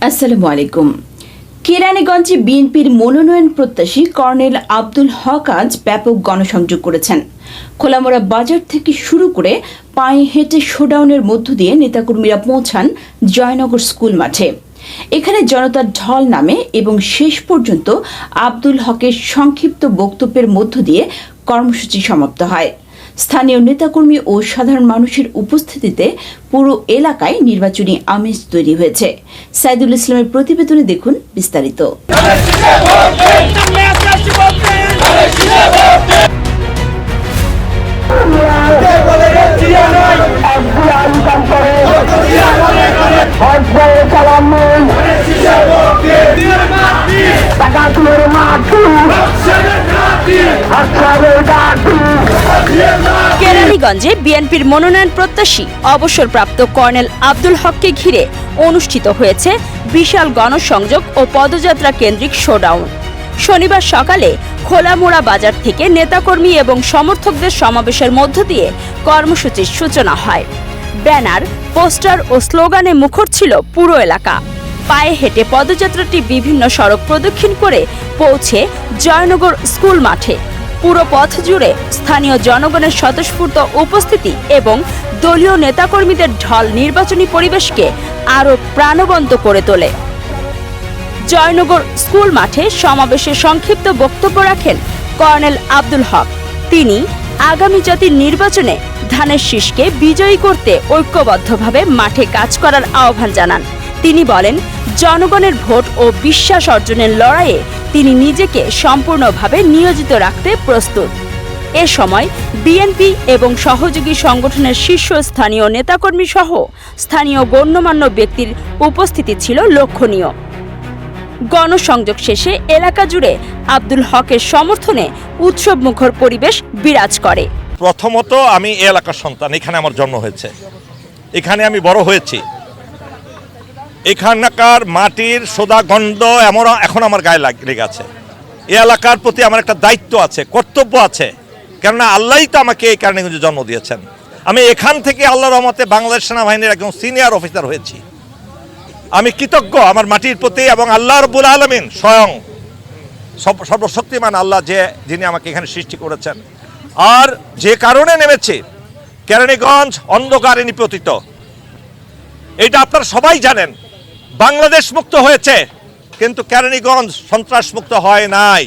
আসসালামু আলাইকুম। কেরানীগঞ্জে বিএনপির মনোনয়ন প্রত্যাশী কর্নেল আব্দুল হক আজ ব্যাপক গণসংযোগ করেছেন। খোলামোড়া বাজার থেকে শুরু করে পায়ে হেঁটে শোডাউনের মধ্য দিয়ে নেতাকর্মীরা পৌঁছান জয়নগর স্কুল মাঠে। এখানে জনতার ঢল নামে এবং শেষ পর্যন্ত আব্দুল হকের সংক্ষিপ্ত বক্তব্যের মধ্য দিয়ে কর্মসূচি সমাপ্ত হয়। স্থানীয় নেতাকর্মী ও সাধারণ মানুষের উপস্থিতিতে পুরো এলাকায় নির্বাচনী আমেজ তৈরি হয়েছে। সাইদুল ইসলামের প্রতিবেদনে দেখুন বিস্তারিত। কেরানীগঞ্জে বিএনপির মনোনয়ন প্রত্যাশী অবসরপ্রাপ্ত কর্নেল আব্দুল হককে ঘিরে অনুষ্ঠিত হয়েছে বিশাল গণসংযোগ ও পদযাত্রা কেন্দ্রিক শোডাউন। শনিবার সকালে খোলামোড়া বাজার থেকে নেতাকর্মী এবং সমর্থকদের সমাবেশের মধ্য দিয়ে কর্মসূচির সূচনা হয়। ব্যানার, পোস্টার ও স্লোগানে মুখর ছিল পুরো এলাকা। পায়ে হেঁটে পদযাত্রাটি বিভিন্ন সড়ক প্রদক্ষিণ করে পৌঁছে জয়নগর স্কুল মাঠে। পুরো পথ জুড়ে স্থানীয় জনগণের স্বতঃস্ফূর্ত উপস্থিতি এবং দলীয় নেতাকর্মীদের ঢল নির্বাচনী পরিবেশকে আরও প্রাণবন্ত করে তোলে। জয়নগর স্কুল মাঠে সমাবেশে সংক্ষিপ্ত বক্তব্য রাখেন কর্নেল আব্দুল হক। তিনি আগামী জাতীয় নির্বাচনে ধানের শীষকে বিজয়ী করতে ঐক্যবদ্ধভাবে মাঠে কাজ করার আহ্বান জানান। তিনি বলেন, জনগণের ভোট ও বিশ্বাস অর্জনের লড়াইয়ে তিনি নিজেকে সম্পূর্ণভাবে নিয়োজিত রাখতে প্রস্তুত। এ সময় বিএনপি এবং সহযোগী সংগঠনের শীর্ষস্থানীয় নেতাকর্মী সহ স্থানীয় গণ্যমান্য ব্যক্তির উপস্থিতি ছিল লক্ষণীয়। গণসংযোগ শেষে এলাকা জুড়ে আব্দুল হকের সমর্থনে উৎসবমুখর পরিবেশ বিরাজ করে। প্রথমত আমি এই এলাকার সন্তান, এখানে আমার জন্ম হয়েছে, এখানে আমি বড় হয়েছি। এখানকার মাটির সোদা গন্ধ এখন আমার গায়ে লেগে আছে। এই এলাকার প্রতি আমার একটা দায়িত্ব আছে, কর্তব্য আছে, কেননা আল্লাহই তো আমাকে এই কারণে জন্ম দিয়েছেন। আমি এখান থেকে আল্লাহর রহমতে বাংলাদেশ সেনাবাহিনীর একজন সিনিয়র অফিসার হয়েছি। আমি কৃতজ্ঞ আমার মাটির প্রতি এবং আল্লাহ রাব্বুল আলামিন স্বয়ং সর্বশক্তিমান আল্লাহ যিনি আমাকে এখানে সৃষ্টি করেছেন। আর যে কারণে নেমেছি, কেরানীগঞ্জ অন্ধকারে নিপতিত, এটা আপনারা সবাই জানেন। বাংলাদেশ মুক্ত হয়েছে কিন্তু কেরানীগঞ্জ সন্ত্রাস মুক্ত হয় নাই।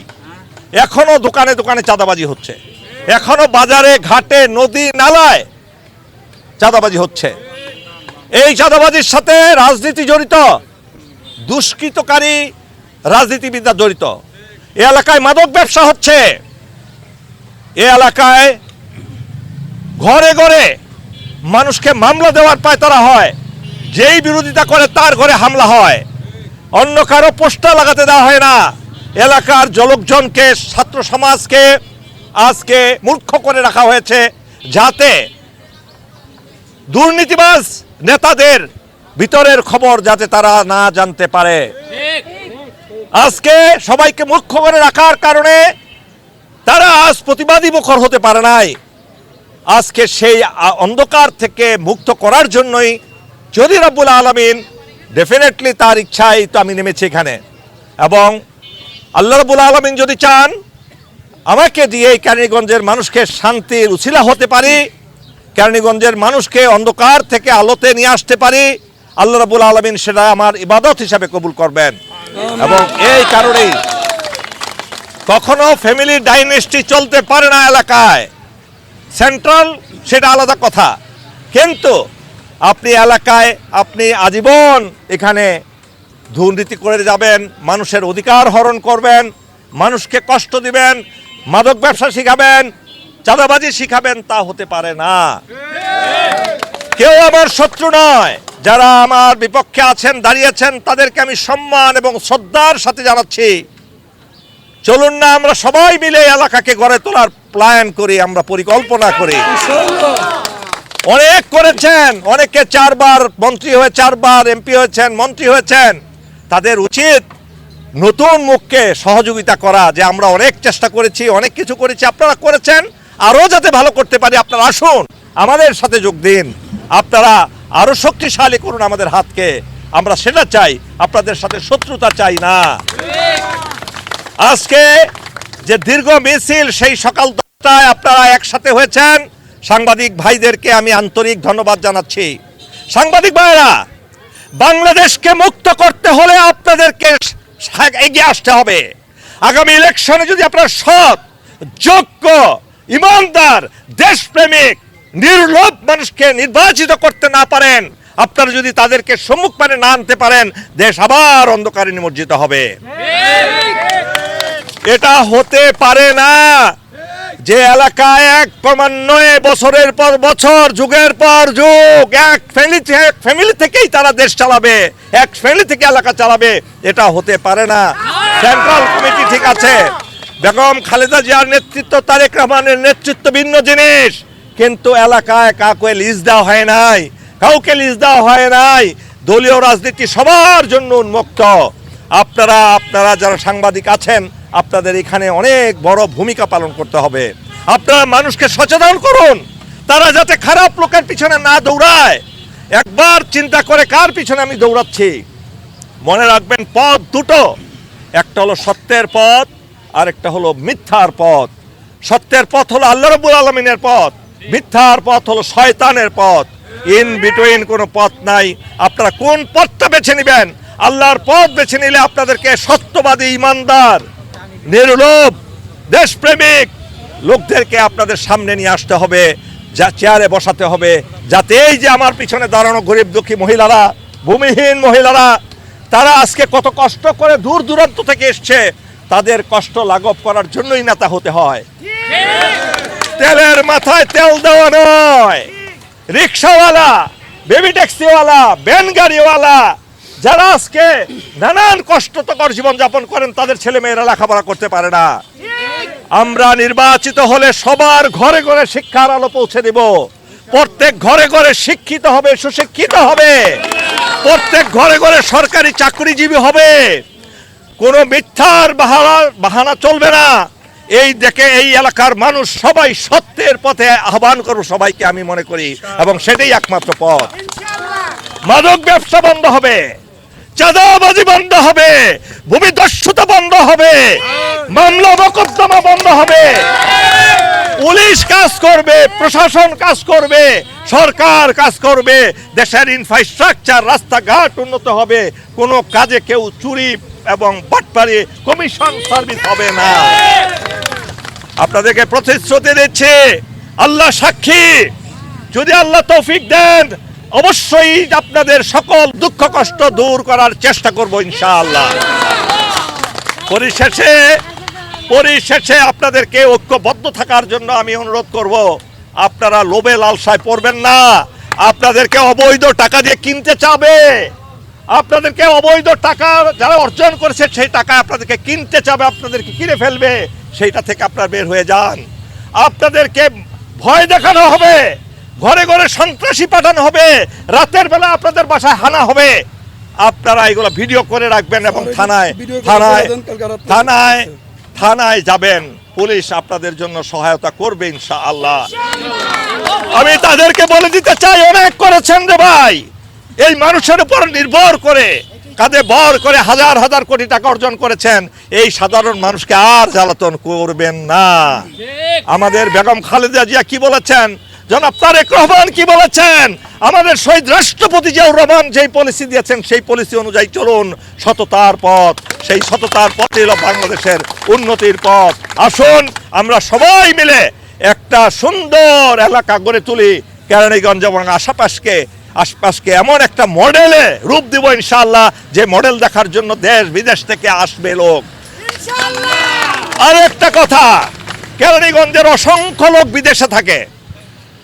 এখনো দোকানে দোকানে চাঁদাবাজি হচ্ছে, এখনো বাজারে ঘাটে নদী নালায় চাঁদাবাজি হচ্ছে। এই চাঁদাবাজির সাথে রাজনীতি জড়িত, দুষ্কৃতকারী রাজনীতিবিদরা জড়িত। এ এলাকায় মাদক ব্যবসা হচ্ছে, এ এলাকায় ঘরে ঘরে মানুষকে মামলা দেওয়ার পায়তারা হয়। যেই বিরোধিতা করে তার ঘরে হামলা হয়, অন্য কারো পোস্টার লাগাতে দেওয়া হয় না। এলাকার লোকজনকে, ছাত্র সমাজকে আজকে মূর্খ করে রাখা হয়েছে, যাতে দুর্নীতিবাজ নেতাদের ভিতরের খবর যাতে তারা না জানতে পারে। আজকে সবাইকে মূর্খ করে রাখার কারণে তারা আজ প্রতিবাদী মুখর হতে পারে নাই। আজকে সেই অন্ধকার থেকে মুক্ত করার জন্যই যদি রব্বুল আলামিন ডেফিনেটলি তার ইচ্ছাই তো আমি নেমেছি এখানে, এবং আল্লাহ রব্বুল আলামিন যদি চান আমাকে দিয়ে এই কেরানীগঞ্জের মানুষকে শান্তির উছিলা হতে পারি, কেরানীগঞ্জের মানুষকে অন্ধকার থেকে আলোতে নিয়ে আসতে পারি, আল্লাহ রাব্বুল আলামিন সেটা আমার ইবাদত হিসাবে কবুল করবেন। এবং এই কারণেই কখনো ফ্যামিলি ডাইনেস্টি চলতে পারে না এলাকায়, সেন্ট্রাল সেটা আলাদা কথা, কিন্তু আপনি এলাকায় আপনি আজীবন এখানে দুর্নীতি করে যাবেন, মানুষের অধিকার হরণ করবেন, মানুষকে কষ্ট দিবেন, মাদক ব্যবসা শিখাবেন, চাঁদাবাজি শিখাবেন, তা হতে পারে না। কেউ আমার শত্রু নয়, যারা আমার বিপক্ষে আছেন, দাঁড়িয়েছেন, তাদেরকে আমি সম্মান এবং শ্রদ্ধার সাথে জানাচ্ছি। চলুন না আমরা সবাই মিলে এলাকাকে গড়ে তোলার প্ল্যান করি, আমরা পরিকল্পনা করি। অনেক করেছেন, অনেকে 4 বার মন্ত্রী হয়ে 4 বার এমপি হয়েছেন, মন্ত্রী হয়েছেন। তাদের উচিত নতুন মুখকে সহযোগিতা করা, যে আমরা অনেক চেষ্টা করেছি, অনেক কিছু করেছি, আপনারা করেছেন, আরও যাতে ভালো করতে পারি আপনারা আসুন, আমাদের সাথে যোগ দিন, আপনারা আরও শক্তিশালী করুন আমাদের হাতকে। আমরা সেটা চাই, আপনাদের সাথে শত্রুতা চাই না। আজকে যে দীর্ঘ মিছিল, সেই সকাল 10টায় আপনারা একসাথে হয়েছেন, সাংবাদিক ভাইদেরকে আমি আন্তরিক ধন্যবাদ জানাচ্ছি। সাংবাদিক ভাইরা, বাংলাদেশকে মুক্ত করতে হলে আপনাদেরকে এগিয়ে আসতে হবে। আগামী ইলেকশনে যদি আপনারা সৎ, যোগ্য, ইমানদার, দেশপ্রেমিক, নির্লোভ মানুষকে নির্বাচিত করতে না পারেন, আপনারা যদি তাদেরকে সম্মুখপানে না আনতে পারেন, দেশ আবার অন্ধকারে নিমজ্জিত হবে। এটা হতে পারে না যে এলাকায় এক ক্রমান্বয়ে বছরের পর বছর, যুগের পর যুগ এক ফ্যামিলি থেকেই তারা দেশ চালাবে, এক ফ্যামিলি থেকে এলাকা চালাবে। এটা হতে পারে না। সেন্ট্রাল কমিটি ঠিক আছে, বেগম খালেদা জিয়ার নেতৃত্ব, তারেক রহমানের নেতৃত্ব ভিন্ন জিনিস, কিন্তু এলাকায় কাউকে লিজ দেওয়া হয় নাই, কাউকে লিজ দেওয়া হয় নাই। দলীয় রাজনীতি সবার জন্য উন্মুক্ত। আপনারা যারা সাংবাদিক আছেন, আপনাদের এখানে অনেক বড় ভূমিকা পালন করতে হবে। আপনারা মানুষকে সচেতন করুন, তারা যাতে খারাপ লোকের পিছনে না দৌড়ায়। একবার চিন্তা করে কার পিছনে আমি দৌড়াচ্ছি। মনে রাখবেন, পথ দুটো, একটা হলো সত্যের পথ, আর একটা হলো মিথ্যার পথ। সত্যের পথ হলো আল্লাহ রাব্বুল আলামিনের পথ, মিথ্যার পথ হলো শয়তানের পথ। ইন বিটুইন কোনো পথ নাই। আপনারা কোন পথটা বেছে নেবেন? আল্লাহর পথ বেছে নিলে আপনাদেরকে সত্যবাদী, ইমানদার, নির্লোভ, দেশপ্রেমিক লোকদেরকে আপনাদের সামনে নিয়ে আসতে হবে, যা চেয়ারে বসাতে হবে, যাতে এই যে আমার পিছনে দাঁড়ানো গরিব দুঃখী মহিলারা, ভূমিহীন মহিলারা, তারা আজকে কত কষ্ট করে দূর দূরান্ত থেকে এসছে, তাদের কষ্ট লাঘব করার জন্যই নেতা হতে হয়। তেলের মাথায় তেল দেওয়া নয়। রিক্সাওয়ালা, বেবি ট্যাক্সিওয়ালা, ভ্যান গাড়িওয়ালা, যারা আজকে নানান কষ্টকর জীবনযাপন করেন, তাদের ছেলে মেয়েরা লেখাপড়া করতে পারে না। আমরা নির্বাচিত হলে সবার ঘরে ঘরে শিক্ষার আলো পৌঁছে দেব। প্রত্যেক ঘরে ঘরে শিক্ষিত হবে, সুশিক্ষিত হবে, প্রত্যেক ঘরে ঘরে সরকারি চাকরিজীবী হবে। কোনো মিথ্যার বাহানা চলবে না। এই দেখে এই এলাকার মানুষ সবাই সত্যের পথে আহ্বান করব সবাইকে, আমি মনে করি, এবং সেটাই একমাত্র পথ। মাদক ব্যবসা বন্ধ হবে, চাঁদাবাজি বন্ধ হবে, ভূমিদস্যুতা বন্ধ হবে, মামলা মোকদ্দমা বন্ধ হবে, পুলিশ কাজ করবে, প্রশাসন কাজ করবে, সরকার কাজ করবে, দেশের ইনফ্রাস্ট্রাকচার, রাস্তাঘাট উন্নত হবে। কোনো কাজে কেউ চুরি এবং বাটপারি, কমিশন সার্ভিস হবে না। আপনাদেরকে প্রতিশ্রুতি দিচ্ছি, আল্লাহ সাক্ষী, যদি আল্লাহ তৌফিক দেন, অবশ্যই আপনাদের সকল দুঃখ কষ্ট দূর করার চেষ্টা করব ইনশাআল্লাহ। পরিশেষে আপনাদেরকে ঐক্যবদ্ধ থাকার জন্য আমি অনুরোধ করব, আপনারা লোভে লালসায় পড়বেন না। আপনাদেরকে অবৈধ টাকা দিয়ে কিনতে চাবে, আপনাদেরকে অবৈধ টাকা যারা অর্জন করেছে সেই টাকা আপনাদেরকে কিনতে চাবে, আপনাদেরকে কিনে ফেলবে। সেইটা থেকে আপনারা বের হয়ে যান। আপনাদেরকে ভয় দেখানো হবে, ঘরে ঘরে সন্ত্রাসী পাঠানো হবে, রাতের বেলা আপনাদের বাসায় হানা হবে। আপনারা এগুলো ভিডিও করে রাখবেন এবং থানায় যাবেন। পুলিশ আপনাদের জন্য সহায়তা করবে ইনশাআল্লাহ। আমি তাদেরকে বলে দিতে চাই, অনেক করেছেন রে ভাই। এই মানুষের উপর নির্ভর করে, কাঁধে ভর করে হাজার হাজার কোটি টাকা অর্জন করেছেন। এই সাধারণ মানুষকে আর জ্বালাতন করবেন না। আমাদের বেগম খালেদা জিয়া কি বলেছেন, জনাব তারেক রহমান কি বলেছেন, আমাদের শহীদ রাষ্ট্রপতি জিয়াউর রহমান যেই পলিসি দিয়েছেন, সেই পলিসি অনুযায়ী চলুন। সততার পথ, সেই সততার পথে হলো বাংলাদেশের উন্নতির পথ। আসুন আমরা সবাই মিলে একটা সুন্দর এলাকা গড়ে তুলি। কেরানীগঞ্জ এবং আশপাশকে এমন একটা মডেলে রূপ দিব ইনশাআল্লাহ, যে মডেল দেখার জন্য দেশ বিদেশ থেকে আসবে লোক। আর একটা কথা, কেরানীগঞ্জের অসংখ্য লোক বিদেশে থাকে,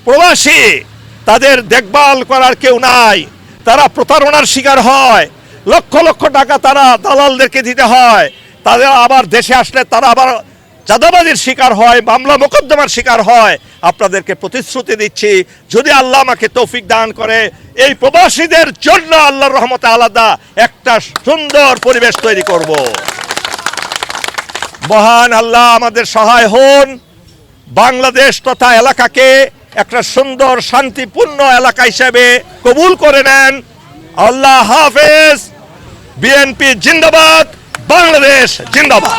প্রবাসী, তাদের দেখভাল করার কেউ নাই। তারা প্রতারণার শিকার হয়, লক্ষ লক্ষ টাকা তারা দালালদেরকে দিতে হয়। তাদের আবার দেশে আসলে তারা আবার চাঁদাবাজির শিকার হয়, মামলা মোকদ্দমার শিকার হয়। আপনাদেরকে প্রতিশ্রুতি দিচ্ছি, যদি আল্লাহ আমাকে তৌফিক দান করে, এই প্রবাসীদের জন্য আল্লাহর রহমতে আলাদা একটা সুন্দর পরিবেশ তৈরি করব। মহান আল্লাহ আমাদের সহায় হন। বাংলাদেশ তথা এলাকাকে একটা সুন্দর শান্তিপূর্ণ এলাকা হিসেবে কবুল করে নেন। আল্লাহ হাফেজ। বিএনপি জিন্দাবাদ, বাংলাদেশ জিন্দাবাদ।